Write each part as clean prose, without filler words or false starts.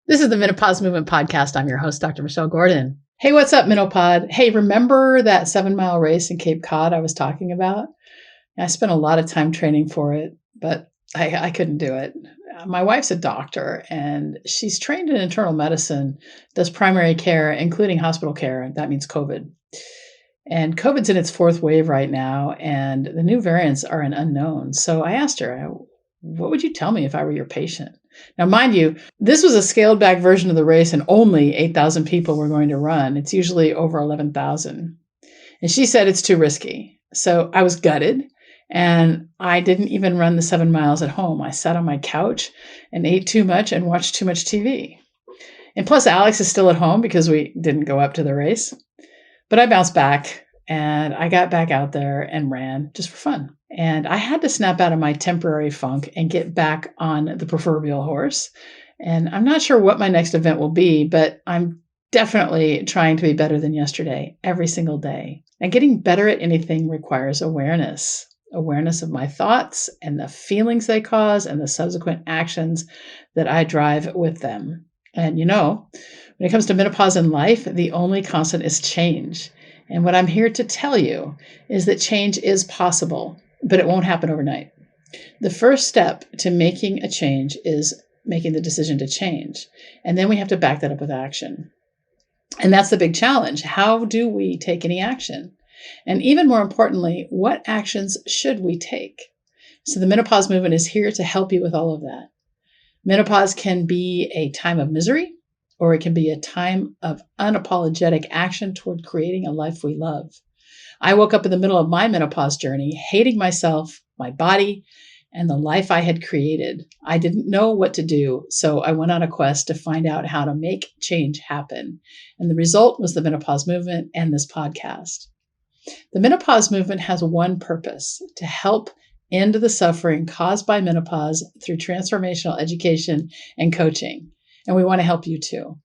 This is the Menopause Movement Podcast. I'm your host, Dr. Michelle Gordon. Hey, what's up, Menopod? Hey, remember that 7-mile race in Cape Cod I was talking about? I spent a lot of time training for it, but I couldn't do it. My wife's a doctor, and she's trained in internal medicine, does primary care, including hospital care. That means COVID. And COVID's in its fourth wave right now, and the new variants are an unknown. So I asked her, what would you tell me if I were your patient? Now, mind you, this was a scaled back version of the race and only 8,000 people were going to run. It's usually over 11,000. And she said it's too risky. So I was gutted and I didn't even run the 7 miles at home. I sat on my couch and ate too much and watched too much TV. And plus, Alex is still at home because we didn't go up to the race. But I bounced back and I got back out there and ran just for fun. And I had to snap out of my temporary funk and get back on the proverbial horse. And I'm not sure what my next event will be, but I'm definitely trying to be better than yesterday every single day. And getting better at anything requires awareness of my thoughts and the feelings they cause and the subsequent actions that I drive with them. And when it comes to menopause in life, the only constant is change. And what I'm here to tell you is that change is possible, but it won't happen overnight. The first step to making a change is making the decision to change. And then we have to back that up with action. And that's the big challenge. How do we take any action? And even more importantly, what actions should we take? So the menopause movement is here to help you with all of that. Menopause can be a time of misery, or it can be a time of unapologetic action toward creating a life we love. I woke up in the middle of my menopause journey, hating myself, my body, and the life I had created. I didn't know what to do, so I went on a quest to find out how to make change happen. And the result was the menopause movement and this podcast. The menopause movement has one purpose: to help end the suffering caused by menopause through transformational education and coaching. And we want to help you too.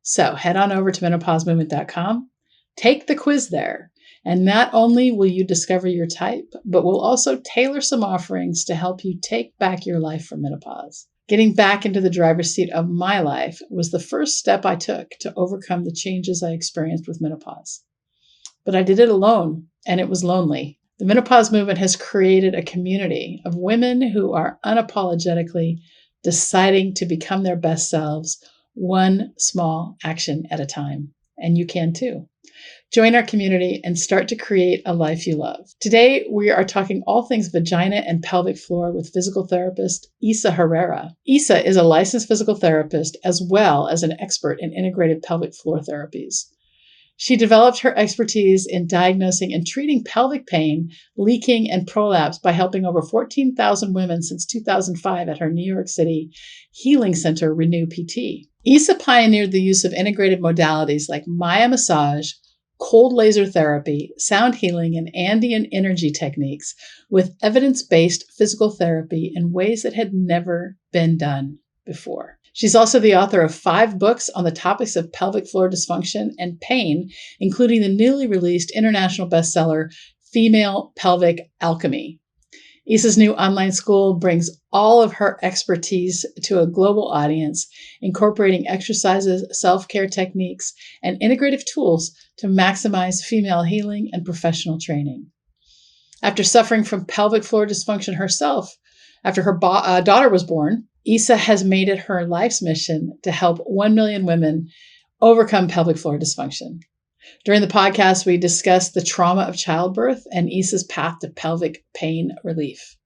So head on over to menopausemovement.com, take the quiz there. And not only will you discover your type, but we'll also tailor some offerings to help you take back your life from menopause. Getting back into the driver's seat of my life was the first step I took to overcome the changes I experienced with menopause. But I did it alone, and it was lonely. The menopause movement has created a community of women who are unapologetically deciding to become their best selves, one small action at a time. And you can too. Join our community and start to create a life you love. Today, we are talking all things vagina and pelvic floor with physical therapist Isa Herrera. Isa is a licensed physical therapist as well as an expert in integrated pelvic floor therapies. She developed her expertise in diagnosing and treating pelvic pain, leaking, and prolapse by helping over 14,000 women since 2005 at her New York City healing center, Renew PT. Isa pioneered the use of integrated modalities like Maya massage, cold laser therapy, sound healing, and Andean energy techniques with evidence-based physical therapy in ways that had never been done before. She's also the author of 5 books on the topics of pelvic floor dysfunction and pain, including the newly released international bestseller, Female Pelvic Alchemy. Isa's new online school brings all of her expertise to a global audience, incorporating exercises, self-care techniques, and integrative tools to maximize female healing and professional training. After suffering from pelvic floor dysfunction herself, after her daughter was born, Isa has made it her life's mission to help 1 million women overcome pelvic floor dysfunction. During the podcast, we discussed the trauma of childbirth and Isa's path to pelvic pain relief,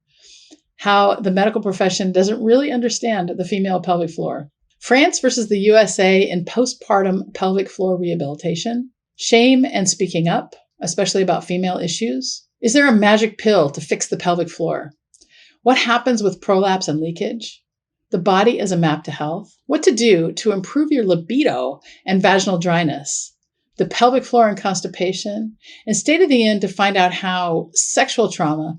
how the medical profession doesn't really understand the female pelvic floor, France versus the USA in postpartum pelvic floor rehabilitation, shame and speaking up, especially about female issues. Is there a magic pill to fix the pelvic floor? What happens with prolapse and leakage? The body as a map to health. What to do to improve your libido and vaginal dryness. The pelvic floor and constipation. And stay to the end to find out how sexual trauma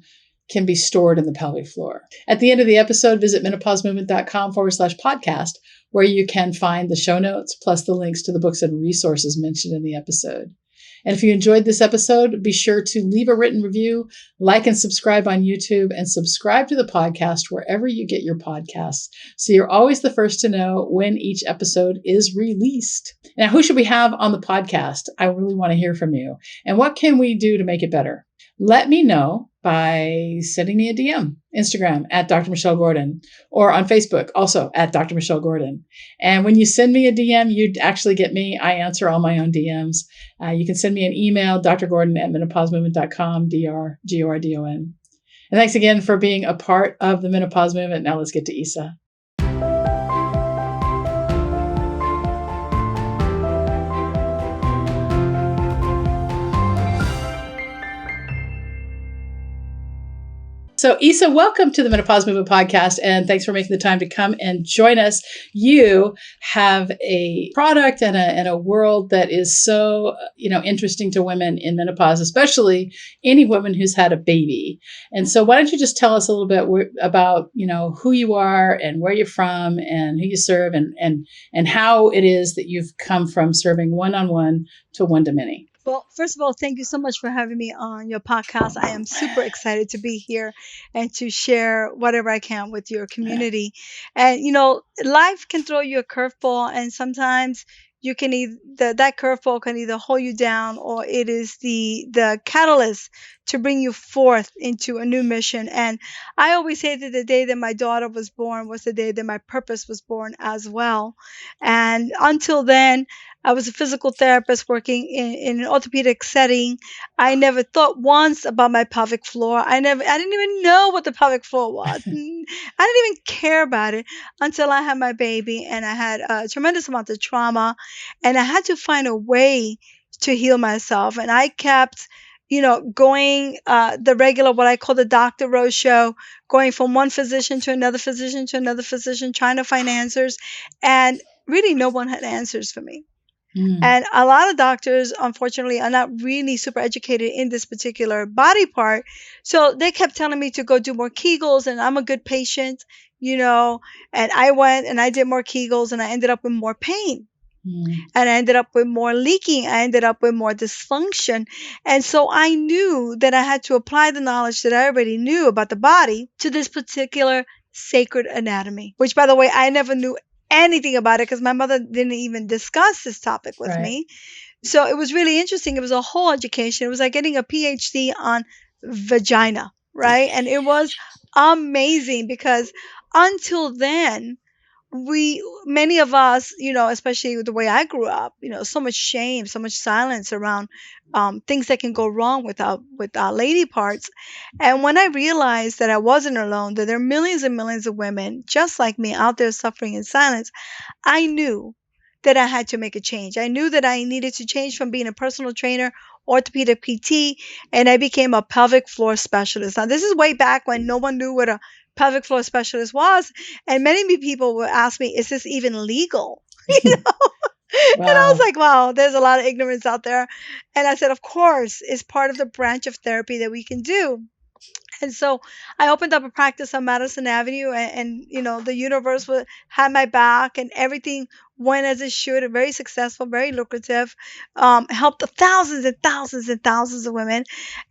can be stored in the pelvic floor. At the end of the episode, visit menopausemovement.com/podcast, where you can find the show notes plus the links to the books and resources mentioned in the episode. And if you enjoyed this episode, be sure to leave a written review, like and subscribe on YouTube, and subscribe to the podcast wherever you get your podcasts, so you're always the first to know when each episode is released. Now, who should we have on the podcast? I really want to hear from you. And what can we do to make it better? Let me know by sending me a DM, Instagram at Dr. Michelle Gordon, or on Facebook, also at Dr. Michelle Gordon. And when you send me a DM, you actually get me. I answer all my own DMs. You can send me an email, drgordon@menopausemovement.com, DRGORDON. And thanks again for being a part of the Menopause Movement. Now let's get to Isa. So Isa, welcome to the Menopause Movement podcast, and thanks for making the time to come and join us. You have a product and a world that is so, interesting to women in menopause, especially any woman who's had a baby. And so why don't you just tell us a little bit about, who you are and where you're from and who you serve and how it is that you've come from serving one-on-one to one-to-many. Well, first of all, thank you so much for having me on your podcast. I am super excited to be here and to share whatever I can with your community. And, life can throw you a curveball, and sometimes you can that curveball can either hold you down, or it is the catalyst to bring you forth into a new mission. And I always say that the day that my daughter was born was the day that my purpose was born as well. And until then, I was a physical therapist working in an orthopedic setting. I never thought once about my pelvic floor. I didn't even know what the pelvic floor was. I didn't even care about it until I had my baby, and I had a tremendous amount of trauma, and I had to find a way to heal myself. And I kept going the regular, what I call the Dr. Rose show, going from one physician to another physician to another physician, trying to find answers. And really, no one had answers for me. And a lot of doctors, unfortunately, are not really super educated in this particular body part. So they kept telling me to go do more Kegels, and I'm a good patient, and I went and I did more Kegels, and I ended up with more pain. And I ended up with more leaking. I ended up with more dysfunction. And so I knew that I had to apply the knowledge that I already knew about the body to this particular sacred anatomy, which, by the way, I never knew anything about it because my mother didn't even discuss this topic with me. So it was really interesting. It was a whole education. It was like getting a PhD on vagina, right? And it was amazing because until then, many of us, especially the way I grew up, so much shame, so much silence around things that can go wrong with our lady parts. And when I realized that I wasn't alone, that there are millions and millions of women just like me out there suffering in silence, I knew that I had to make a change. I knew that I needed to change from being a personal trainer, orthopedic PT, and I became a pelvic floor specialist. Now, this is way back when no one knew what a pelvic floor specialist was, and many people would ask me, is this even legal? Wow. And I was like, wow, there's a lot of ignorance out there. And I said, of course, it's part of the branch of therapy that we can do. And so I opened up a practice on Madison Avenue, and the universe had my back, and everything went as it should. Very successful, very lucrative, helped thousands and thousands and thousands of women.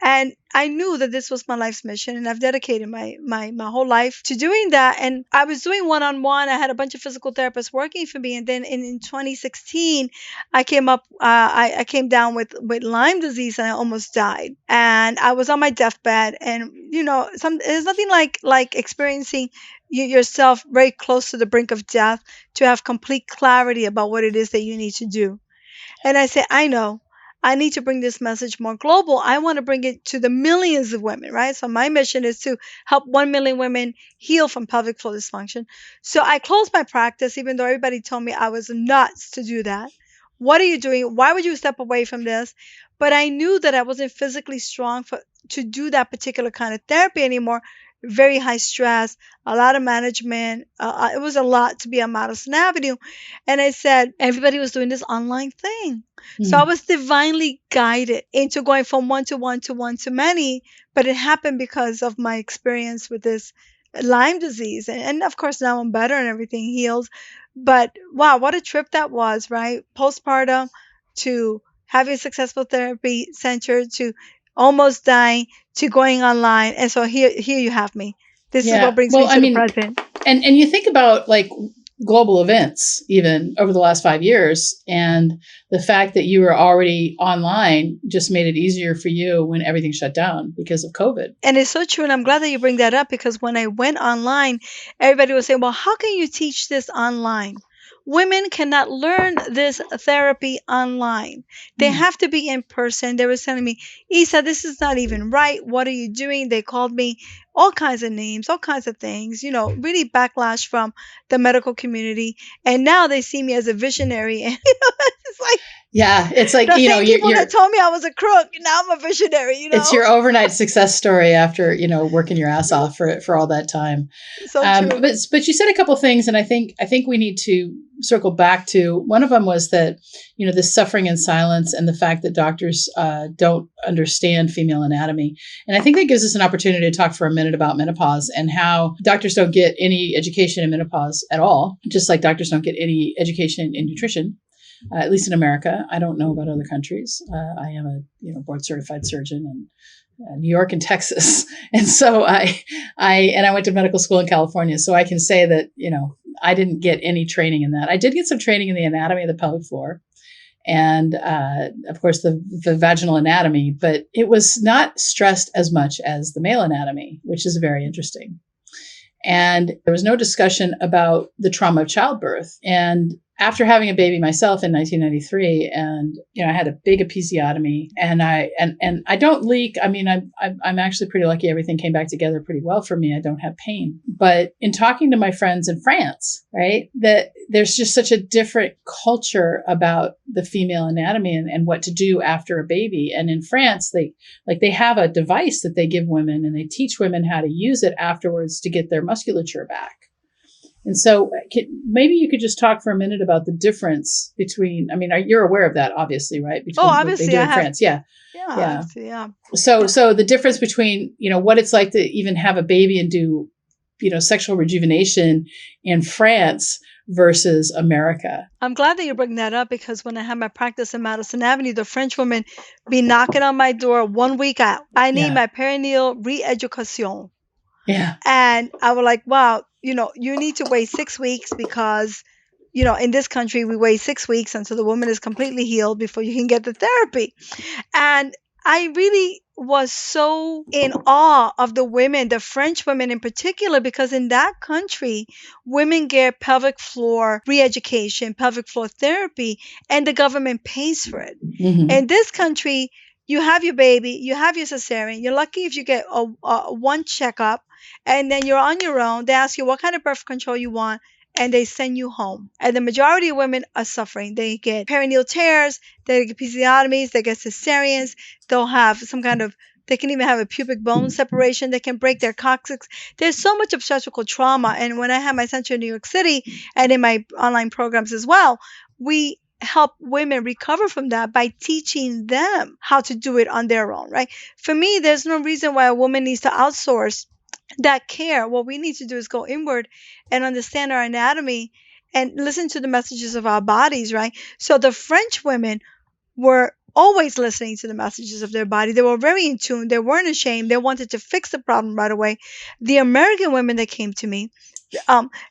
And I knew that this was my life's mission, and I've dedicated my whole life to doing that. And I was doing one-on-one. I had a bunch of physical therapists working for me. And then in 2016, I came down with Lyme disease, and I almost died. And I was on my deathbed. And, there's nothing like experiencing yourself very close to the brink of death to have complete clarity about what it is that you need to do. And I said, I know. I need to bring this message more global. I want to bring it to the millions of women, right? So my mission is to help 1 million women heal from pelvic floor dysfunction. So I closed my practice, even though everybody told me I was nuts to do that. What are you doing? Why would you step away from this? But I knew that I wasn't physically strong to do that particular kind of therapy anymore. Very high stress, a lot of management. It was a lot to be on Madison Avenue. And I said, everybody was doing this online thing. So I was divinely guided into going from one to one to one to many. But it happened because of my experience with this Lyme disease. And of course, now I'm better and everything heals. But wow, what a trip that was, right? Postpartum to having a successful therapy center to almost dying to going online. And so here you have me. This is what brings me to the present. And you think about like global events, even over the last 5 years, and the fact that you were already online just made it easier for you when everything shut down because of COVID. And it's so true. And I'm glad that you bring that up, because when I went online, everybody was saying, well, how can you teach this online? Women cannot learn this therapy online. They have to be in person. They were telling me, Isa, this is not even right. What are you doing? They called me all kinds of names, all kinds of things, really backlash from the medical community. And now they see me as a visionary. And it's like, yeah, it's like, the same people that told me I was a crook, now I'm a visionary, It's your overnight success story after, working your ass off for all that time. So true. But you said a couple things, and I think we need to circle back to, one of them was that, this suffering in silence and the fact that doctors don't understand female anatomy. And I think that gives us an opportunity to talk for a minute about menopause and how doctors don't get any education in menopause at all, just like doctors don't get any education in nutrition. At least in America. I don't know about other countries. I am a board certified surgeon in New York and Texas, and so I went to medical school in California. So I can say that I didn't get any training in that. I did get some training in the anatomy of the pelvic floor, and of course the vaginal anatomy, but it was not stressed as much as the male anatomy, which is very interesting. And there was no discussion about the trauma of childbirth. And after having a baby myself in 1993, and I had a big episiotomy, and I don't leak. I mean, I'm actually pretty lucky. Everything came back together pretty well for me. I don't have pain. But in talking to my friends in France, right, that there's just such a different culture about the female anatomy and what to do after a baby. And in France, they have a device that they give women, and they teach women how to use it afterwards to get their musculature back. And so maybe you could just talk for a minute about the difference between, you're aware of that, obviously, right? Between obviously, what they do in France. Yeah. So the difference between, what it's like to even have a baby and do, sexual rejuvenation in France versus America. I'm glad that you bring that up, because when I had my practice in Madison Avenue, the French women be knocking on my door 1 week out. I need my perineal re-education. Yeah. And I was like, wow, you need to wait 6 weeks, because, in this country, we wait 6 weeks until the woman is completely healed before you can get the therapy. And I really was so in awe of the women, the French women in particular, because in that country, women get pelvic floor re-education, pelvic floor therapy, and the government pays for it. Mm-hmm. In this country, you have your baby, you have your cesarean. You're lucky if you get one checkup, and then you're on your own. They ask you what kind of birth control you want, and they send you home. And the majority of women are suffering. They get perineal tears, they get episiotomies, they get cesareans. They'll have they can even have a pubic bone separation. They can break their coccyx. There's so much obstetrical trauma. And when I had my center in New York City and in my online programs as well, we help women recover from that by teaching them how to do it on their own, right? For me, there's no reason why a woman needs to outsource that care. What we need to do is go inward and understand our anatomy and listen to the messages of our bodies, right? So the French women were always listening to the messages of their body. They were very in tune. They weren't ashamed. They wanted to fix the problem right away. The American women that came to me,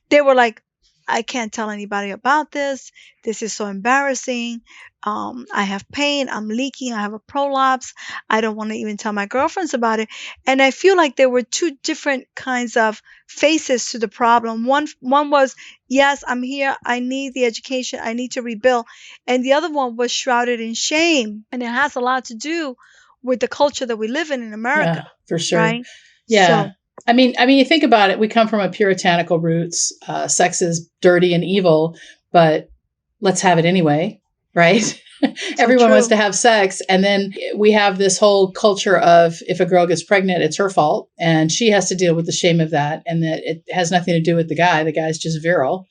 they were like, I can't tell anybody about this. This is so embarrassing. I have pain. I'm leaking. I have a prolapse. I don't want to even tell my girlfriends about it. And I feel like there were two different kinds of faces to the problem. One was, yes, I'm here. I need the education. I need to rebuild. And the other one was shrouded in shame. And it has a lot to do with the culture that we live in America. Yeah, for sure. Right? Yeah. So, I mean, you think about it, we come from a puritanical roots. Sex is dirty and evil, but let's have it anyway, right? Everyone wants to have sex. And then we have this whole culture of if a girl gets pregnant, it's her fault. And she has to deal with the shame of that. And that it has nothing to do with the guy. The guy's just virile.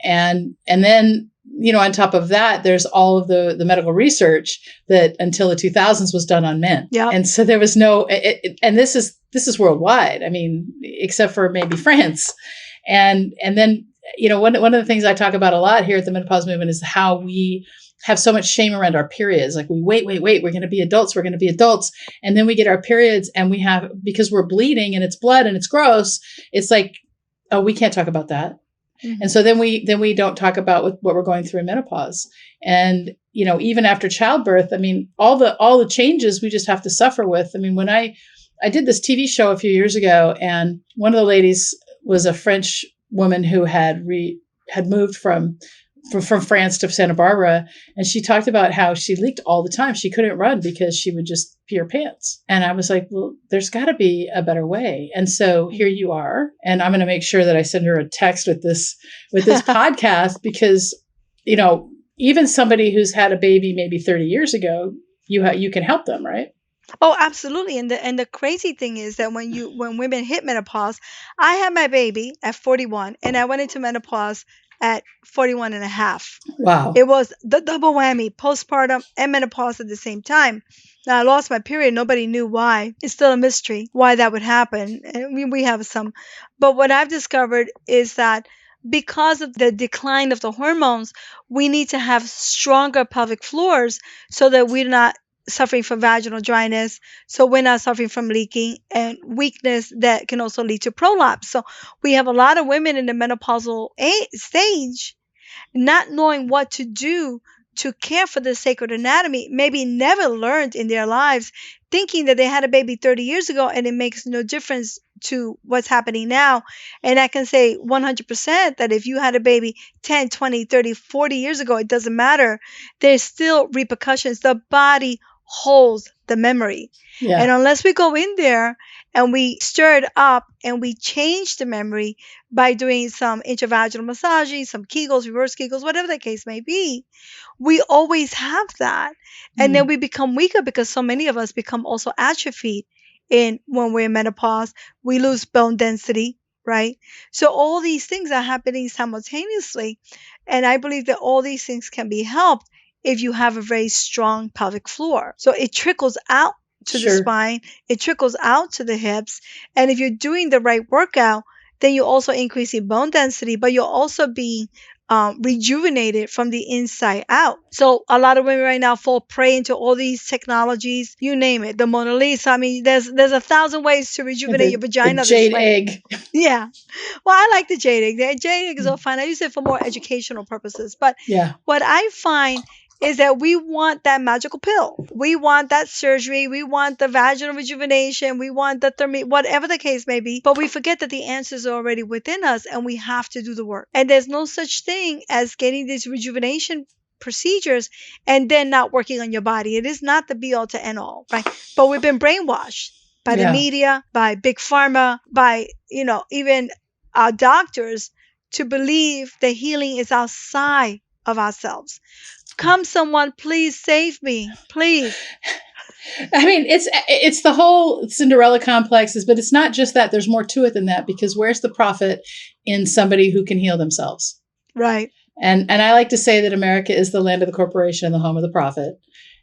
And then, on top of that, there's all of the medical research that until the 2000s was done on men. Yep. And so there was no, and this is worldwide. I mean, except for maybe France. And then one of the things I talk about a lot here at the Menopause Movement is how we have so much shame around our periods. Like we wait, we're going to be adults. We're going to be adults. And then we get our periods and because we're bleeding and it's blood and it's gross. It's like, oh, we can't talk about that. Mm-hmm. And so then we don't talk about what we're going through in menopause. And, even after childbirth, I mean, all the changes we just have to suffer with. I mean, when I did this TV show a few years ago, and one of the ladies was a French woman who had moved from France to Santa Barbara. And she talked about how she leaked all the time. She couldn't run because she would just pee her pants. And I was like, well, there's got to be a better way. And so here you are. And I'm going to make sure that I send her a text with this podcast, because, even somebody who's had a baby maybe 30 years ago, you can help them, right? Oh, absolutely. And the crazy thing is that when women hit menopause, I had my baby at 41 and I went into menopause at 41 and a half. Wow. It was the double whammy, postpartum and menopause at the same time. Now I lost my period. Nobody knew why. It's still a mystery why that would happen. And we have some. But what I've discovered is that because of the decline of the hormones, we need to have stronger pelvic floors so that we're not suffering from vaginal dryness, so we're not suffering from leaking and weakness that can also lead to prolapse. So we have a lot of women in the menopausal stage not knowing what to do to care for the sacred anatomy, maybe never learned in their lives, thinking that they had a baby 30 years ago and it makes no difference to what's happening now. And I can say 100% that if you had a baby 10, 20, 30, 40 years ago, it doesn't matter. There's still repercussions. The body holds the memory. Yeah. And unless we go in there and we stir it up and we change the memory by doing some intravaginal massaging, some Kegels, reverse Kegels, whatever the case may be, we always have that. And then we become weaker because so many of us become also atrophied when we're in menopause. We lose bone density, right? So all these things are happening simultaneously. And I believe that all these things can be helped if you have a very strong pelvic floor. So it trickles out to the spine, it trickles out to the hips. And if you're doing the right workout, then you're also increasing bone density, but you're also being rejuvenated from the inside out. So a lot of women right now fall prey into all these technologies, you name it, the modalities. I mean, there's 1,000 ways to rejuvenate your vagina. The jade egg. Yeah. Well, I like the jade egg. The jade egg is all fine. I use it for more educational purposes. But what I find is that we want that magical pill. We want that surgery. We want the vaginal rejuvenation. We want the whatever the case may be. But we forget that the answers are already within us and we have to do the work. And there's no such thing as getting these rejuvenation procedures and then not working on your body. It is not the be all to end all, right? But we've been brainwashed by the media, by big pharma, by, even our doctors to believe that healing is outside of ourselves. Come, someone, please save me, please. I mean, it's the whole Cinderella complexes, but it's not just that. There's more to it than that, because where's the profit in somebody who can heal themselves? Right. And I like to say that America is the land of the corporation and the home of the prophet.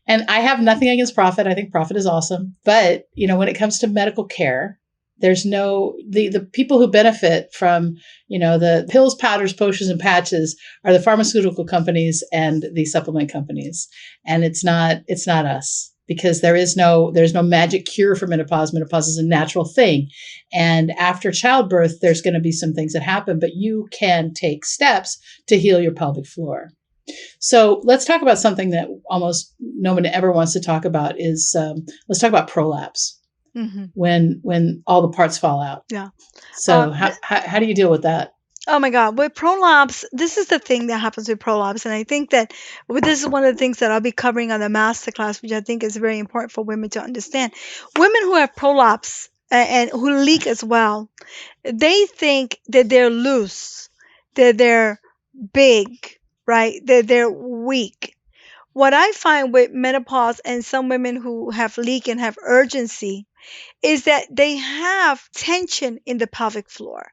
And I have nothing against profit. I think profit is awesome. But, when it comes to medical care, there's the people who benefit from, the pills, powders, potions, and patches are the pharmaceutical companies and the supplement companies. And it's not us, because there's no magic cure for menopause. Menopause is a natural thing. And after childbirth, there's going to be some things that happen, but you can take steps to heal your pelvic floor. So let's talk about something that almost no one ever wants to talk about is, let's talk about prolapse. Mm-hmm. When all the parts fall out. Yeah. So how do you deal with that? Oh my God. With prolapse, this is the thing that happens with prolapse. And I think that this is one of the things that I'll be covering on the masterclass, which I think is very important for women to understand. Women who have prolapse and who leak as well, they think that they're loose, that they're big, right? That they're weak. What I find with menopause and some women who have leak and have urgency is that they have tension in the pelvic floor.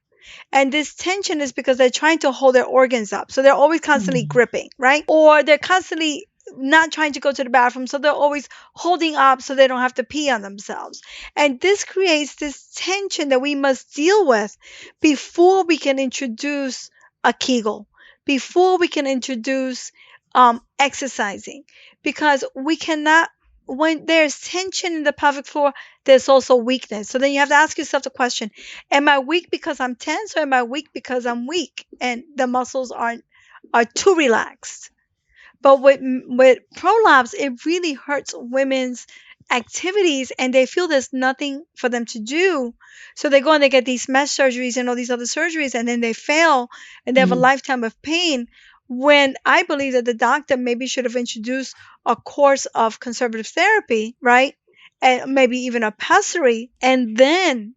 And this tension is because they're trying to hold their organs up. So they're always constantly gripping, right? Or they're constantly not trying to go to the bathroom. So they're always holding up so they don't have to pee on themselves. And this creates this tension that we must deal with before we can introduce a Kegel, before we can introduce exercising, because we cannot, when there's tension in the pelvic floor, there's also weakness. So then you have to ask yourself the question, am I weak because I'm tense, or am I weak because I'm weak and the muscles are too relaxed? But with prolapse, it really hurts women's activities, and they feel there's nothing for them to do. So they go and they get these mesh surgeries and all these other surgeries, and then they fail and they have a Mm. lifetime of pain. When I believe that the doctor maybe should have introduced a course of conservative therapy, right? And maybe even a pessary, and then,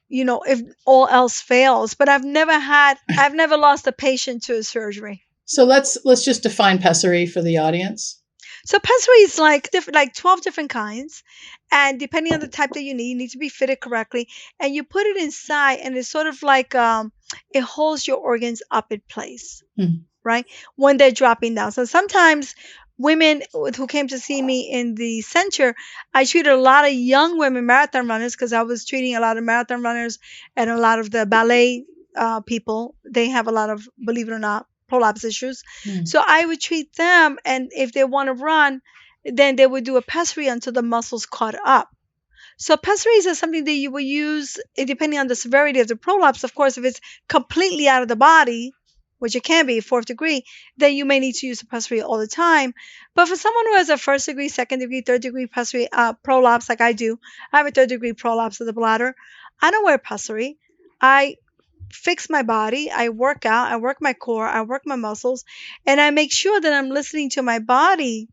if all else fails. But I've never lost a patient to a surgery. So let's just define pessary for the audience. So pessary is like 12 different kinds, and depending on the type that you need to be fitted correctly, and you put it inside, and it's sort of like it holds your organs up in place, right? When they're dropping down. So sometimes women who came to see me in the center, I treated a lot of young women marathon runners, because I was treating a lot of marathon runners and a lot of the ballet people. They have a lot of, believe it or not, prolapse issues. So I would treat them, and if they want to run, then they would do a pessary until the muscles caught up. So pessaries is something that you will use depending on the severity of the prolapse. Of course, if it's completely out of the body, which it can be, 4th degree, then you may need to use a pessary all the time. But for someone who has a 1st degree, 2nd degree, 3rd degree pessary prolapse, like I do, I have a 3rd degree prolapse of the bladder, I don't wear pessary. I fix my body, I work out, I work my core, I work my muscles, and I make sure that I'm listening to my body.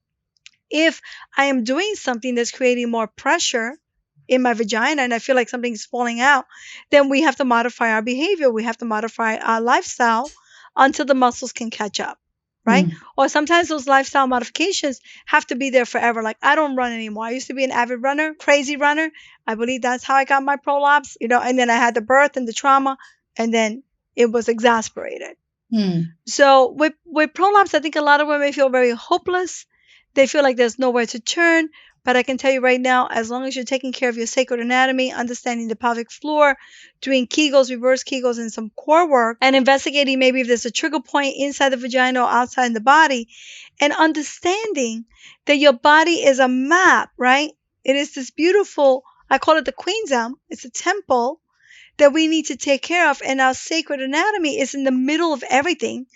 If I am doing something that's creating more pressure in my vagina and I feel like something's falling out, then we have to modify our behavior. We have to modify our lifestyle until the muscles can catch up, right? Or sometimes those lifestyle modifications have to be there forever. Like, I don't run anymore. I used to be an avid runner, crazy runner. I believe that's how I got my prolapse, and then I had the birth and the trauma, and then it was exasperated. So with prolapse, I think a lot of women feel very hopeless. They feel like there's nowhere to turn. But I can tell you right now, as long as you're taking care of your sacral anatomy, understanding the pelvic floor, doing Kegels, reverse Kegels, and some core work, and investigating maybe if there's a trigger point inside the vagina or outside the body, and understanding that your body is a map, right? It is this beautiful, I call it the queensdom. It's a temple that we need to take care of, and our sacred anatomy is in the middle of everything.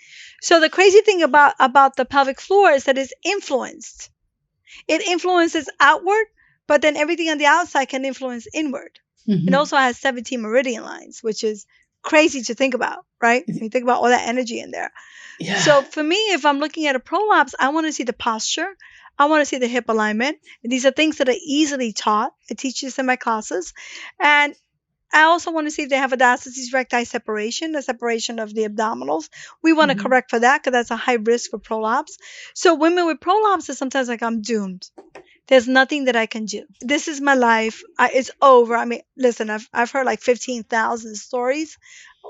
So the crazy thing about the pelvic floor is that it's influenced. It influences outward, but then everything on the outside can influence inward. It also has 17 meridian lines, which is crazy to think about, right? When you think about all that energy in there. Yeah. So for me, if I'm looking at a prolapse, I want to see the posture. I want to see the hip alignment. And these are things that are easily taught. I teach this in my classes. And I also want to see if they have a diastasis recti separation, the separation of the abdominals. We want to correct for that, because that's a high risk for prolapse. So women with prolapse is sometimes like, I'm doomed. There's nothing that I can do. This is my life. It's over. I mean, listen, I've heard like 15,000 stories,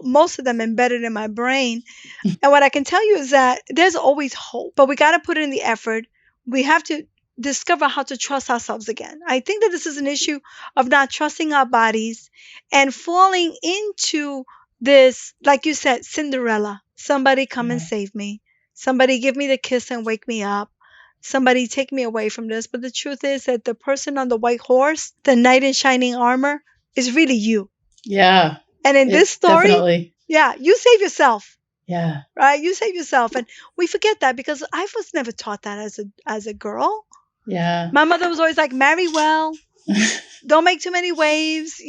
most of them embedded in my brain. And what I can tell you is that there's always hope, but we got to put in the effort. We have to discover how to trust ourselves again. I think that this is an issue of not trusting our bodies and falling into this, like you said, Cinderella. Somebody come and save me. Somebody give me the kiss and wake me up. Somebody take me away from this. But the truth is that the person on the white horse, the knight in shining armor, is really you. Yeah. And in this story, definitely. Yeah, you save yourself. Yeah. Right? You save yourself. And we forget that, because I was never taught that as a girl. Yeah. My mother was always like, marry well, don't make too many waves,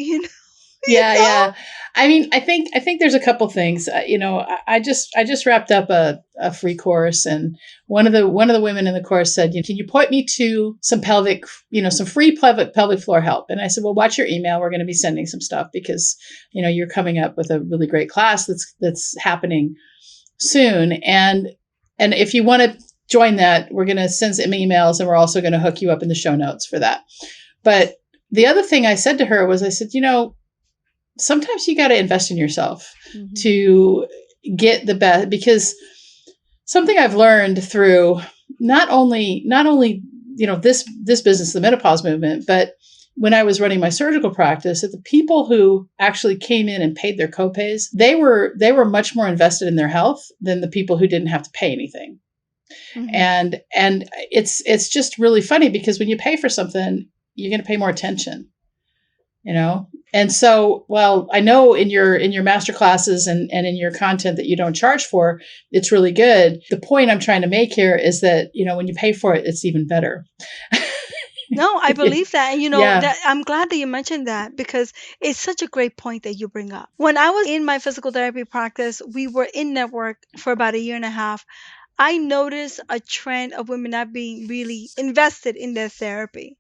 Yeah. I mean, I think there's a couple things. I just wrapped up a free course, and one of the women in the course said, "Can you point me to some some free pelvic floor help?" And I said, "Well, watch your email. We're going to be sending some stuff, because you're coming up with a really great class that's happening soon, and if you want to join that, we're going to send some emails, and we're also going to hook you up in the show notes for that." But the other thing I said to her was, I said, sometimes you got to invest in yourself to get the best, because something I've learned through not only this business, the menopause movement, but when I was running my surgical practice, that the people who actually came in and paid their copays, they were much more invested in their health than the people who didn't have to pay anything. Mm-hmm. And it's just really funny because when you pay for something, you're going to pay more attention, you know? And so, well, I know in your master classes and in your content that you don't charge for, it's really good. The point I'm trying to make here is that, you know, when you pay for it, it's even better. No, I believe that. And Yeah. that I'm glad that you mentioned that because it's such a great point that you bring up. When I was in my physical therapy practice, we were in network for about a year and a half. I noticed a trend of women not being really invested in their therapy.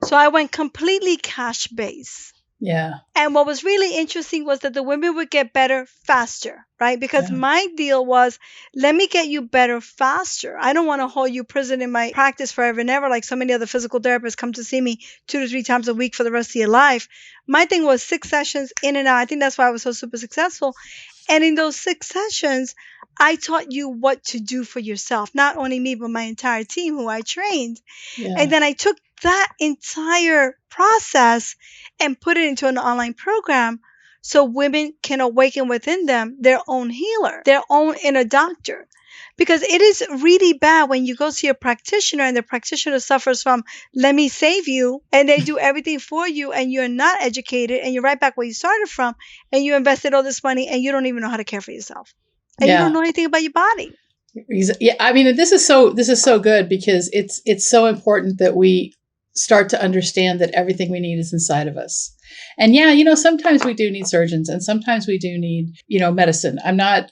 So I went completely cash based. Yeah. And what was really interesting was that the women would get better faster, right? Because Yeah. my deal was, let me get you better faster. I don't want to hold you prison in my practice forever and ever, like so many other physical therapists come to see me 2 to 3 times a week for the rest of your life. My thing was 6 sessions in and out. I think that's why I was so super successful. And in those 6 sessions, I taught you what to do for yourself, not only me, but my entire team who I trained. Yeah. And then I took that entire process and put it into an online program so women can awaken within them their own healer, their own inner doctor. Because it is really bad when you go see a practitioner and the practitioner suffers from, let me save you, and they do everything for you and you're not educated and you're right back where you started from and you invested all this money and you don't even know how to care for yourself. And you don't Yeah. know anything about your body. Yeah. I mean, this is so good because it's so important that we start to understand that everything we need is inside of us. And yeah, you know, sometimes we do need surgeons and sometimes we do need, you know, medicine. I'm not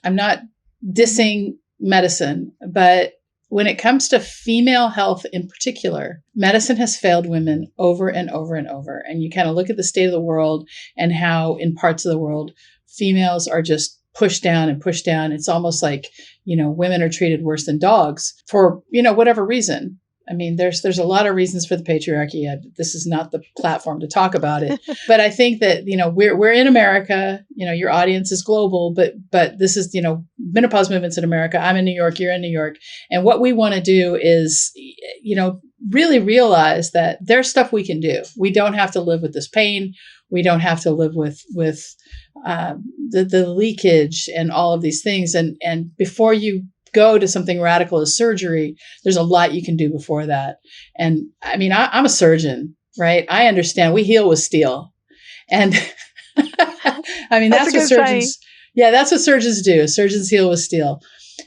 dissing medicine, but when it comes to female health in particular, medicine has failed women over and over and over. And you kind of look at the state of the world and how in parts of the world, females are just pushed down and pushed down. It's almost like, you know, women are treated worse than dogs for, you know, whatever reason. I mean, there's a lot of reasons for the patriarchy. This is not the platform to talk about it, but I think that, you know, we're in America. You know, your audience is global, but this is, you know, menopause movements in America. I'm in New York. You're in New York, and what we want to do is, you know, really realize that there's stuff we can do. We don't have to live with this pain. We don't have to live with the leakage and all of these things. And before you go to something radical as surgery, there's a lot you can do before that. And I mean, I'm a surgeon, right? I understand we heal with steel. And I mean, that's what surgeons, that's what surgeons do. Surgeons heal with steel.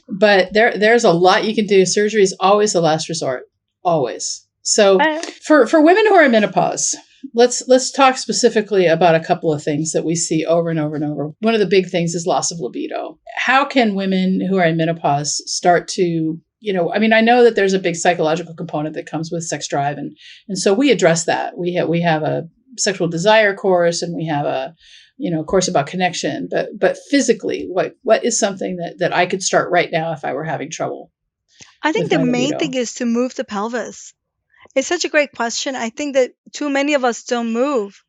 But there's a lot you can do. Surgery is always the last resort, always. So for women who are in menopause, let's talk specifically about a couple of things that we see over and over and over. One of the big things is loss of libido. How can women who are in menopause start to, you know, I mean, I know that there's a big psychological component that comes with sex drive, and so we address that. We have a sexual desire course, and we have a, you know, course about connection. But physically, what is something that I could start right now if I were having trouble? I think the main thing is to move the pelvis. It's such a great question. I think that too many of us don't move,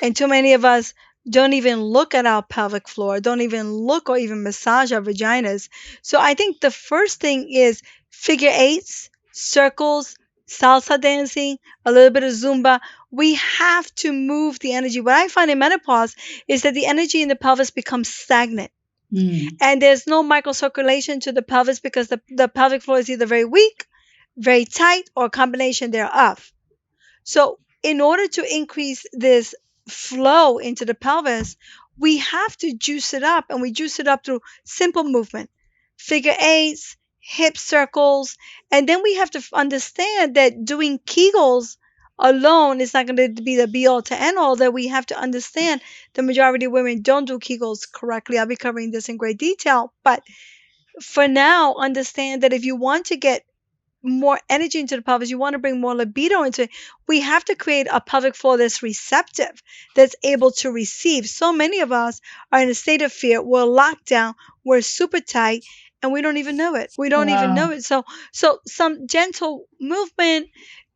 and too many of us don't even look at our pelvic floor, don't even look or even massage our vaginas. So I think the first thing is figure eights, circles, salsa dancing, a little bit of Zumba. We have to move the energy. What I find in menopause is that the energy in the pelvis becomes stagnant. And there's no microcirculation to the pelvis because the pelvic floor is either very weak, very tight, or a combination thereof. So in order to increase this flow into the pelvis, we have to juice it up, and we juice it up through simple movement, figure eights, hip circles, and then we have to understand that doing Kegels alone is not going to be the be all to end all, that we have to understand the majority of women don't do Kegels correctly. I'll be covering this in great detail, but for now, understand that if you want to get more energy into the pelvis, you want to bring more libido into it, we have to create a pelvic floor that's receptive, that's able to receive. So many of us are in a state of fear. We're locked down. We're super tight, and we don't even know it. We don't even know it. So some gentle movement,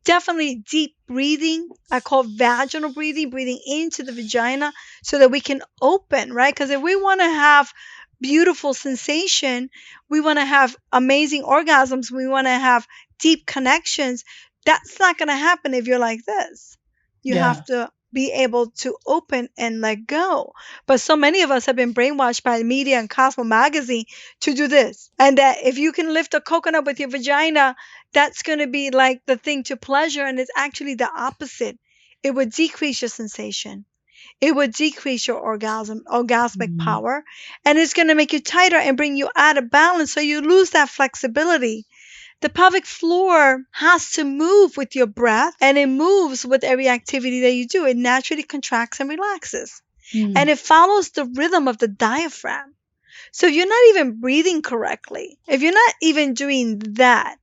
definitely deep breathing. I call vaginal breathing, breathing into the vagina so that we can open, right? Because if we want to have beautiful sensation, we want to have amazing orgasms, we want to have deep connections, that's not going to happen if you're like this. You have to be able to open and let go. But so many of us have been brainwashed by the media and Cosmo magazine to do this. And that if you can lift a coconut with your vagina, that's going to be like the thing to pleasure. And it's actually the opposite. It would decrease your sensation. It would decrease your orgasmic power. And it's going to make you tighter and bring you out of balance. So you lose that flexibility. The pelvic floor has to move with your breath, and it moves with every activity that you do. It naturally contracts and relaxes. And it follows the rhythm of the diaphragm. So if you're not even breathing correctly, if you're not even doing that,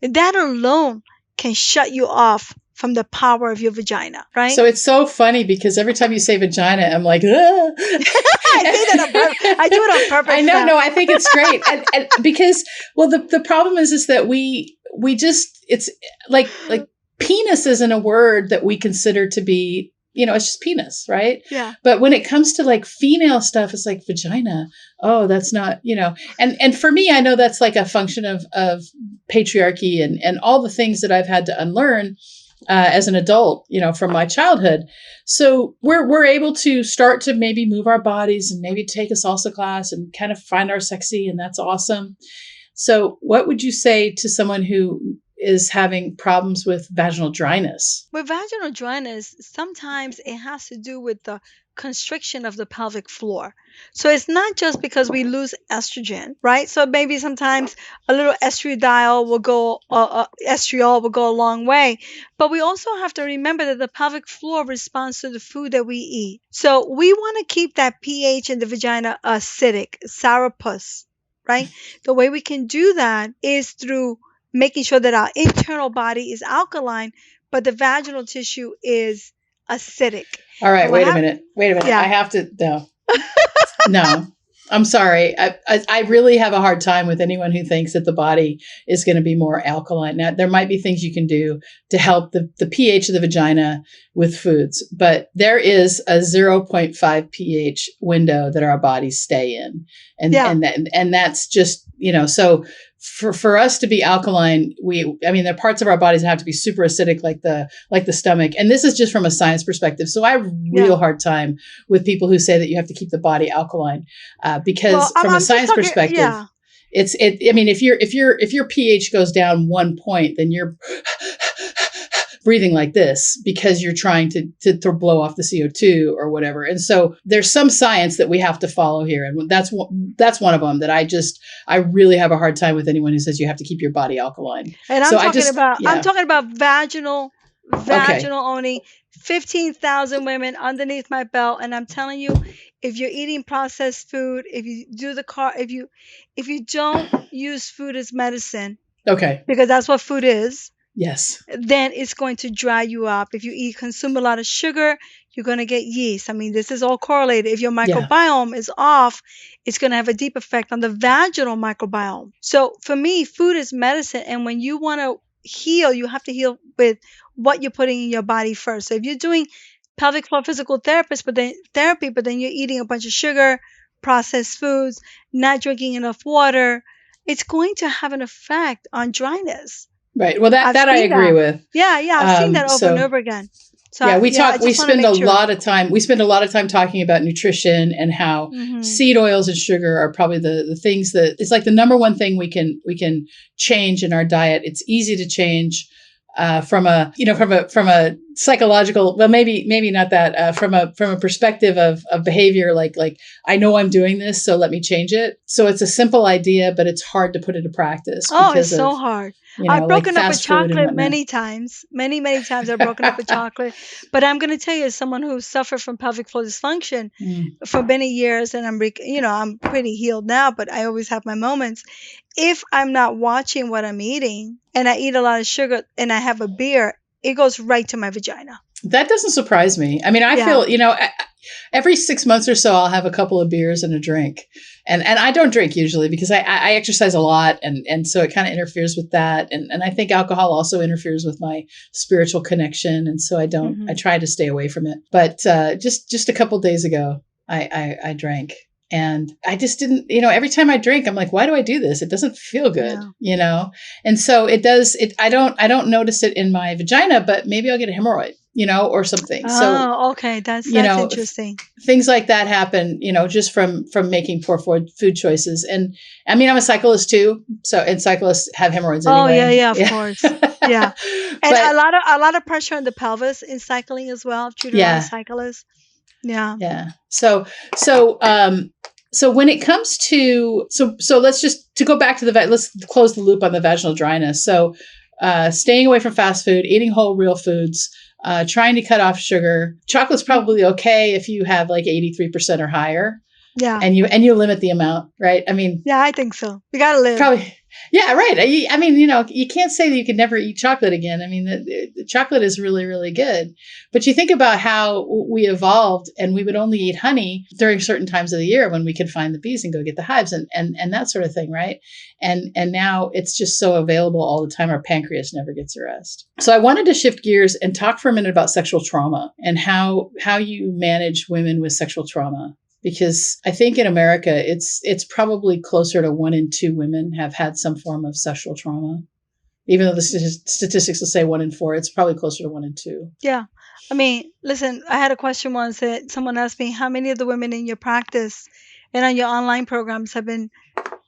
that alone can shut you off from the power of your vagina, right? So it's so funny because every time you say vagina, I'm like, ah. I say that on purpose. I do it on purpose. I know. No, I think it's great. and because, well, the problem is that we just, it's like penis isn't a word that we consider to be, it's just penis, right? Yeah. But when it comes to like female stuff, it's like vagina. Oh, that's not, and for me, I know that's like a function of patriarchy and all the things that I've had to unlearn as an adult, from my childhood. So we're able to start to maybe move our bodies and maybe take a salsa class and kind of find our sexy, and that's awesome. So what would you say to someone who is having problems with vaginal dryness? With vaginal dryness, sometimes it has to do with the constriction of the pelvic floor. So it's not just because we lose estrogen, right? So maybe sometimes a little estriol will go a long way. But we also have to remember that the pelvic floor responds to the food that we eat. So we want to keep that pH in the vagina acidic, sourpuss, right? The way we can do that is through making sure that our internal body is alkaline, but the vaginal tissue is acidic. All right, wait a minute. Yeah. I have to, no, I'm sorry. I really have a hard time with anyone who thinks that the body is going to be more alkaline. Now, there might be things you can do to help the pH of the vagina with foods, but there is a 0.5 pH window that our bodies stay in. And that's just, so for us to be alkaline, there are parts of our bodies that have to be super acidic, like the stomach. And this is just from a science perspective. So I have a real hard time with people who say that you have to keep the body alkaline, because from a science perspective, if your pH goes down 1 point, then you're breathing like this because you're trying to blow off the CO2 or whatever. And so there's some science that we have to follow here. And that's one of them that I really have a hard time with anyone who says you have to keep your body alkaline. And I'm talking about vaginal only. 15,000 women underneath my belt. And I'm telling you, if you're eating processed food, if you don't use food as medicine, because that's what food is. Yes. Then it's going to dry you up. If you consume a lot of sugar, you're going to get yeast. This is all correlated. If your microbiome is off, it's going to have a deep effect on the vaginal microbiome. So for me, food is medicine. And when you want to heal, you have to heal with what you're putting in your body first. So if you're doing pelvic floor physical therapy, but then you're eating a bunch of sugar, processed foods, not drinking enough water, it's going to have an effect on dryness. Right. Well, that I agree with. Yeah. I've seen that over and over again. So we spend a lot of time talking about nutrition and how seed oils and sugar are probably the things that it's like the number one thing we can change in our diet. It's easy to change from a psychological, well, maybe not that, from a perspective of behavior, like I know I'm doing this, so let me change it. So it's a simple idea, but it's hard to put into practice. Oh, it's so hard. I've broken up with chocolate many times. Many times I've broken up with chocolate. But I'm going to tell you, as someone who suffered from pelvic floor dysfunction for many years, and I'm pretty healed now, but I always have my moments. If I'm not watching what I'm eating and I eat a lot of sugar and I have a beer, it goes right to my vagina. That doesn't surprise me. I feel, every 6 months or so, I'll have a couple of beers and a drink. And I don't drink usually because I exercise a lot. And so it kind of interferes with that. And I think alcohol also interferes with my spiritual connection. And so I try to stay away from it. But just a couple of days ago, I drank. And I just didn't, every time I drink, I'm like, why do I do this? It doesn't feel good, And so it does, I don't notice it in my vagina, but maybe I'll get a hemorrhoid. or something. So, Oh, okay. That's you know, interesting. things like that happen, just from making poor food choices. And I mean, I'm a cyclist too. So, and cyclists have hemorrhoids Oh, yeah, anyway. yeah, of Yeah. course. Yeah. And But a lot of pressure on the pelvis in cycling as well. I've treated a lot of yeah, cyclists. Yeah. yeah. So when it comes to, so let's just, to go back to let's close the loop on the vaginal dryness. So, staying away from fast food, eating whole real foods, trying to cut off sugar. Chocolate's probably okay if you have like 83% or higher, Yeah. and you limit the amount, right? I mean, Yeah, I think so. We got to live. probably, yeah, right. I mean, you can't say that you can never eat chocolate again. I mean, the chocolate is really, really good. But you think about how we evolved, and we would only eat honey during certain times of the year when we could find the bees and go get the hives and that sort of thing, right? And now it's just so available all the time. Our pancreas never gets a rest. So I wanted to shift gears and talk for a minute about sexual trauma and how you manage women with sexual trauma. Because I think in America, it's probably closer to 1 in 2 women have had some form of sexual trauma. Even though the statistics will say 1 in 4, it's probably closer to 1 in 2. Yeah. I mean, listen, I had a question once that someone asked me, how many of the women in your practice and on your online programs have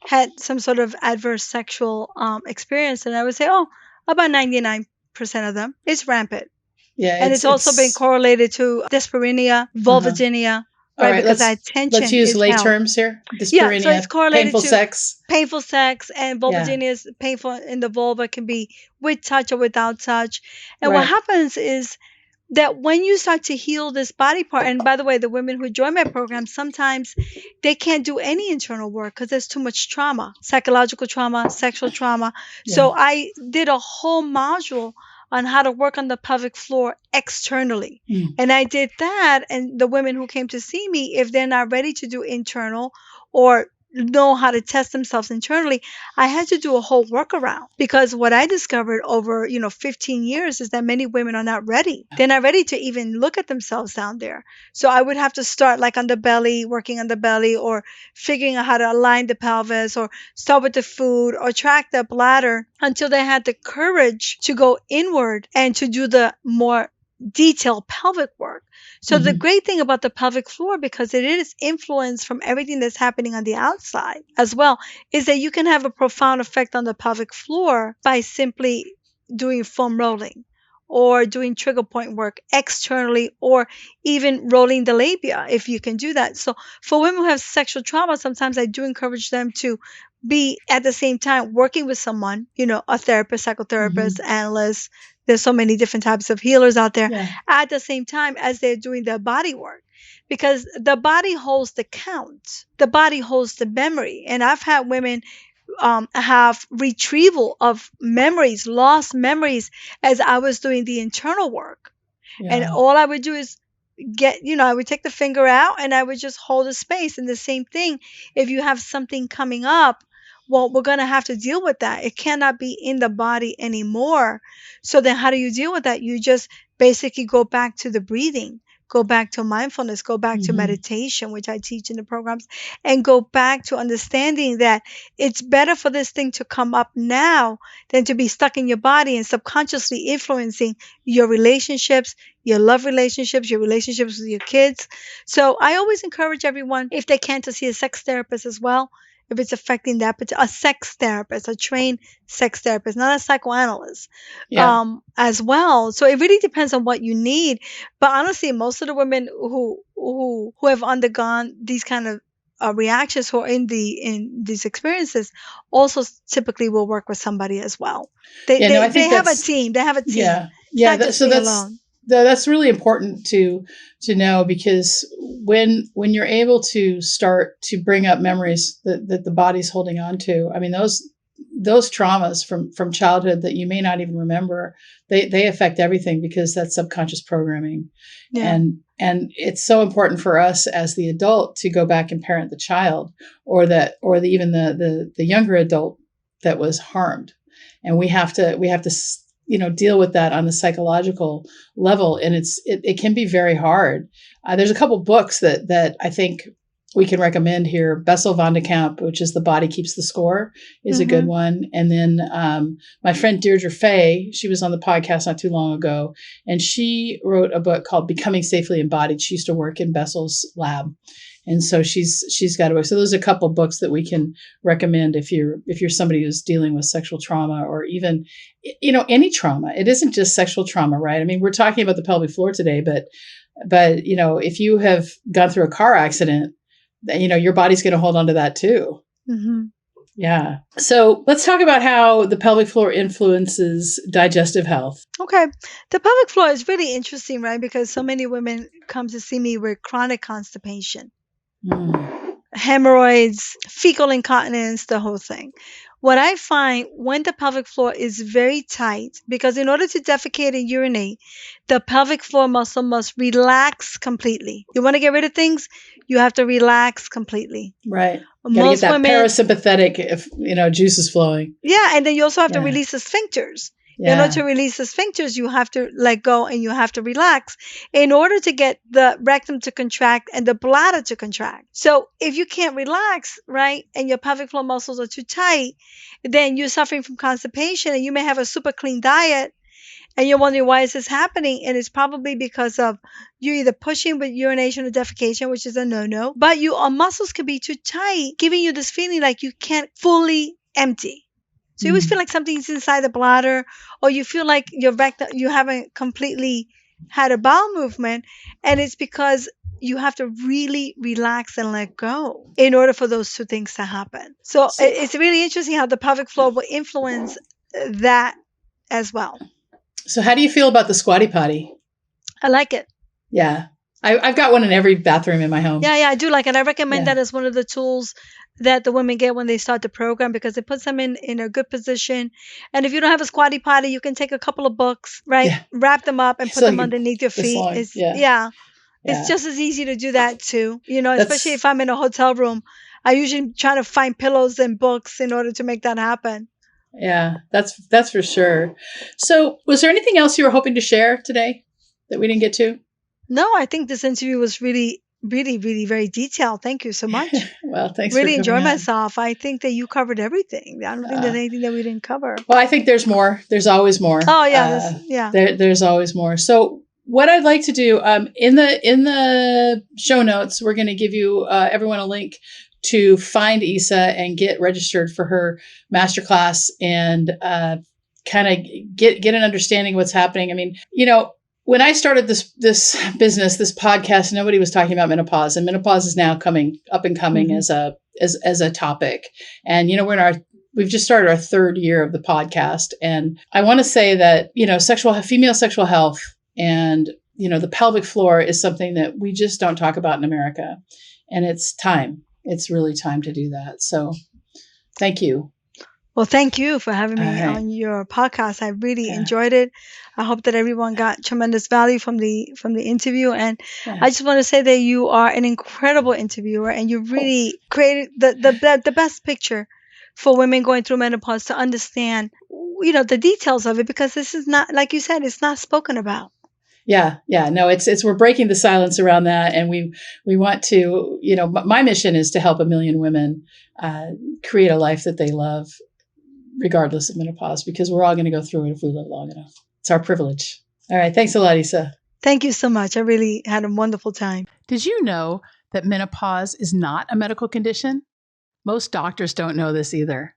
had some sort of adverse sexual experience? And I would say, oh, about 99% of them. It's rampant. Yeah, And it's also been correlated to dyspareunia, uh-huh. vulvodynia, All right? right, Because that let's tension use is lay held. terms here. Yeah, so it's Dyspareunia, correlated painful to sex. painful sex, and Yeah, vulvodynia is painful in the vulva, can be with touch or without touch. And what right. happens is that when you start to heal this body part, and by the way, the women who join my program, sometimes they can't do any internal work because there's too much trauma, psychological trauma, sexual trauma. Yeah. So I did a whole module on how to work on the pelvic floor externally. Mm. And I did that. And the women who came to see me, if they're not ready to do internal or know how to test themselves internally, I had to do a whole workaround, because what I discovered over 15 years is that many women are not ready. They're not ready to even look at themselves down there. So I would have to start like on the belly, working on the belly, or figuring out how to align the pelvis, or start with the food, or track the bladder, until they had the courage to go inward and to do the more detailed pelvic work. So the great thing about the pelvic floor, because it is influenced from everything that's happening on the outside as well, is that you can have a profound effect on the pelvic floor by simply doing foam rolling or doing trigger point work externally, or even rolling the labia if you can do that. So for women who have sexual trauma, sometimes I do encourage them to be at the same time working with someone, a therapist, psychotherapist, analyst. There's so many different types of healers out there, Yeah. at the same time as they're doing their body work. Because the body holds the count, the body holds the memory. And I've had women have retrieval of memories, lost memories, as I was doing the internal work. And Yeah. all I would do is I would take the finger out and I would just hold a space. And the same thing, if you have something coming up, well, we're going to have to deal with that. It cannot be in the body anymore. So then how do you deal with that? You just basically go back to the breathing, go back to mindfulness, go back to meditation, which I teach in the programs, and go back to understanding that it's better for this thing to come up now than to be stuck in your body and subconsciously influencing your relationships, your love relationships, your relationships with your kids. So I always encourage everyone, if they can, to see a sex therapist as well, if it's affecting that, but a sex therapist, a trained sex therapist, not a psychoanalyst, Yeah. as well. So it really depends on what you need. But honestly, most of the women who have undergone these kind of reactions, who are in these experiences, also typically will work with somebody as well. They Yeah. No, I they think have a that's, team. They have a team. yeah. It's Yeah. not just So me alone. that's really important to know, because when you're able to start to bring up memories that the body's holding on to, I mean, those traumas from childhood that you may not even remember, they affect everything, because that's subconscious programming. Yeah. And it's so important for us as the adult to go back and parent the child, or even the younger adult that was harmed. And we have to deal with that on the psychological level. And it can be very hard. There's a couple books that I think we can recommend here. Bessel van de Kamp, which is The Body Keeps the Score, is a good one. And then my friend Deirdre Fay, she was on the podcast not too long ago, and she wrote a book called Becoming Safely Embodied. She used to work in Bessel's lab. And so she's got a book. So there's a couple books that we can recommend if you're somebody who's dealing with sexual trauma, or even, any trauma. It isn't just sexual trauma, right? I mean, we're talking about the pelvic floor today, but if you have gone through a car accident, your body's going to hold on to that too. Mm-hmm. Yeah. So let's talk about how the pelvic floor influences digestive health. Okay. The pelvic floor is really interesting, right? Because so many women come to see me with chronic constipation, hemorrhoids, fecal incontinence, the whole thing. What I find when the pelvic floor is very tight, because in order to defecate and urinate, the pelvic floor muscle must relax completely. You want to get rid of things, you have to relax completely. Right. You gotta get that parasympathetic, juices flowing. Yeah, and then you also have to release the sphincters. In order to release the sphincters, you have to let go and you have to relax in order to get the rectum to contract and the bladder to contract. So if you can't relax, right, and your pelvic floor muscles are too tight, then you're suffering from constipation, and you may have a super clean diet, and you're wondering, why is this happening? And it's probably because of you either pushing with urination or defecation, which is a no-no, but your muscles can be too tight, giving you this feeling like you can't fully empty. So you always feel like something's inside the bladder, or you feel like your rectum, you haven't completely had a bowel movement, and it's because you have to really relax and let go in order for those two things to happen. So it's really interesting how the pelvic floor will influence that as well. So how do you feel about the squatty potty? I like it. Yeah. I've got one in every bathroom in my home. Yeah, I do like it. I recommend that as one of the tools that the women get when they start the program, because it puts them in a good position. And if you don't have a squatty potty, you can take a couple of books, right? Yeah. Wrap them up and put them underneath your feet. It's just as easy to do that too. Especially if I'm in a hotel room, I usually try to find pillows and books in order to make that happen. Yeah, that's for sure. So was there anything else you were hoping to share today that we didn't get to? No, I think this interview was really, really, really very detailed. Thank you so much. Well, thanks. Really enjoyed myself. I think that you covered everything. I don't think there's anything that we didn't cover. Well, I think there's more. There's always more. Oh yeah, There's always more. So what I'd like to do in the show notes, we're going to give you everyone a link to find Isa and get registered for her masterclass and kind of get an understanding of what's happening. I mean, when I started this business, this podcast, nobody was talking about menopause, and menopause is now coming as a topic. And we've just started our third year of the podcast, and I want to say that female sexual health and the pelvic floor is something that we just don't talk about in America, and it's time. It's really time to do that. So, thank you. Well, thank you for having me on your podcast. I really enjoyed it. I hope that everyone got tremendous value from the interview. And I just want to say that you are an incredible interviewer, and you really created the best picture for women going through menopause to understand, the details of it, because this is not, like you said, it's not spoken about. Yeah. No, it's we're breaking the silence around that, and we want to, my mission is to help 1 million women create a life that they love, regardless of menopause, because we're all going to go through it if we live long enough. It's our privilege. All right. Thanks a lot, Isa. Thank you so much. I really had a wonderful time. Did you know that menopause is not a medical condition? Most doctors don't know this either.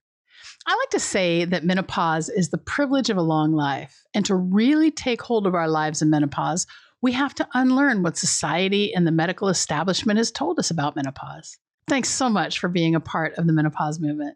I like to say that menopause is the privilege of a long life. And to really take hold of our lives in menopause, we have to unlearn what society and the medical establishment has told us about menopause. Thanks so much for being a part of the menopause movement.